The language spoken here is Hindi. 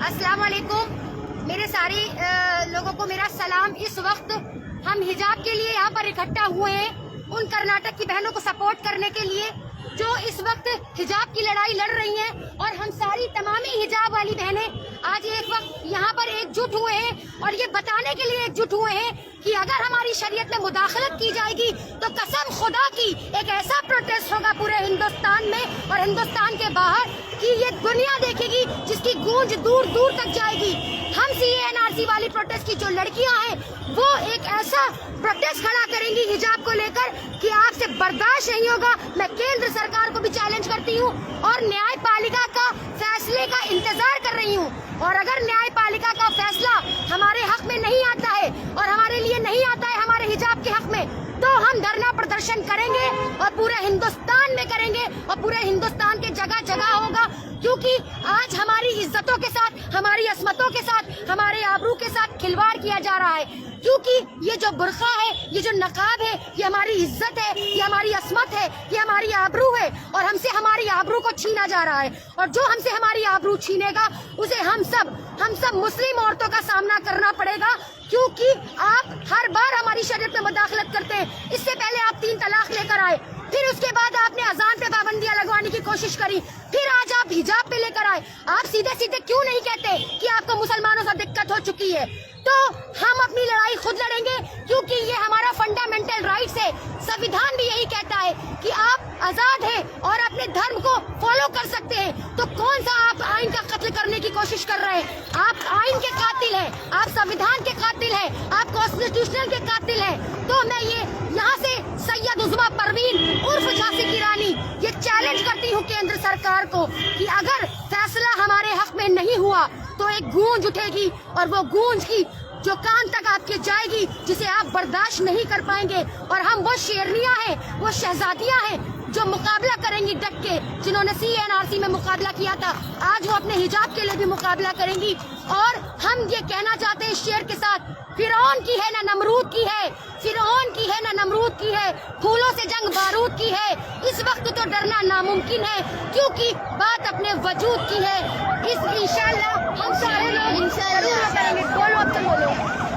अस्सलाम वालेकुम। मेरे सारे लोगों को मेरा सलाम। इस वक्त हम हिजाब के लिए यहाँ पर इकट्ठा हुए हैं उन कर्नाटक की बहनों को सपोर्ट करने के लिए जो इस वक्त हिजाब की लड़ाई लड़ रही हैं, और हम सारी तमामी हिजाब वाली बहनें आज एक वक्त यहाँ पर एकजुट हुए हैं और ये बताने के लिए एकजुट हुए हैं कि अगर हमारी शरीयत में मुदाखलत की जाएगी तो कसम खुदा की एक ऐसा प्रोटेस्ट होगा पूरे हिंदुस्तान में और हिंदुस्तान के बाहर कि ये दुनिया देखेगी, जिसकी गूंज दूर दूर तक जाएगी। हम CANRC वाली प्रोटेस्ट की जो लड़कियां हैं वो एक ऐसा प्रोटेस्ट खड़ा करेंगी हिजाब को लेकर कि आपसे बर्दाश्त नहीं होगा। मैं केंद्र सरकार को भी चैलेंज करती हूँ और न्यायपालिका का फैसले का इंतजार कर रही हूँ, और अगर न्यायपालिका का फैसला हमारे हक में नहीं आता है और हमारे लिए नहीं आता है हमारे हिजाब के हक में, तो हम धरना प्रदर्शन करेंगे और पूरे हिंदुस्तान में करेंगे और पूरे हिंदुस्तान के जगह जगह होगा। क्योंकि आज हमारी इज्जतों के साथ, हमारी असमतों के साथ, हमारे आबरू के साथ खिलवाड़ किया जा रहा है। क्योंकि ये जो बुर्का है, ये जो नकाब है, ये हमारी इज्जत है, ये हमारी असमत है, ये हमारी आबरू है, और हमसे हमारी आबरू को छीना जा रहा है। और जो हमसे हमारी आबरू छीनेगा उसे हम सब मुस्लिम औरतों का सामना करना पड़ेगा। क्योंकि आप हर बार हमारी शरीयत में मुदाखलत करते हैं। इससे पहले आप 3 तलाक लेकर आए, फिर उसके बाद आपने अजान पे पाबंदियां लगवाने की कोशिश करी, फिर आज आप हिजाब पे लेकर आए। आप सीधे सीधे क्यों नहीं कहते कि आपको मुसलमानों से दिक्कत हो चुकी है? तो हम अपनी लड़ाई खुद लड़ेंगे क्योंकि ये हमारा फंडामेंटल राइट्स है। संविधान भी यही कहता है कि आप आजाद हैं और अपने धर्म को फॉलो कर सकते हैं। तो कौन सा आप आइन का कत्ल करने की कोशिश कर रहे हैं? आप आइन के कातिल हैं, आप संविधान के कातिल हैं, आप कॉन्स्टिट्यूशनल के कातिल हैं। तो मैं ये यहाँ से सैयद उज़्मा परवीन उर्फ झांसी की रानी ये चैलेंज करती हूँ केंद्र सरकार को कि अगर फैसला हमारे हक में नहीं हुआ तो एक गूंज उठेगी, और वो गूंज की जो कान तक आपके जाएगी जिसे आप बर्दाश्त नहीं कर पाएंगे। और हम वो शेरनियां हैं, वो शहजादियां हैं जो मुकाबला करेंगी डट के, जिन्होंने CANRC में मुकाबला किया था, आज वो अपने हिजाब के लिए भी मुकाबला करेंगी। और हम ये कहना चाहते हैं शेर के साथ, फिरौन की है ना नमरूद की है, फिरौन की है ना नमरूद की है, फूलों से जंग बारूद की है। इस वक्त तो डरना नामुमकिन है क्योंकि बात अपने वजूद की है। इंशाल्लाह हम सारे लोग इंशाल्लाह करेंगे। बोलो अब तो बोलो।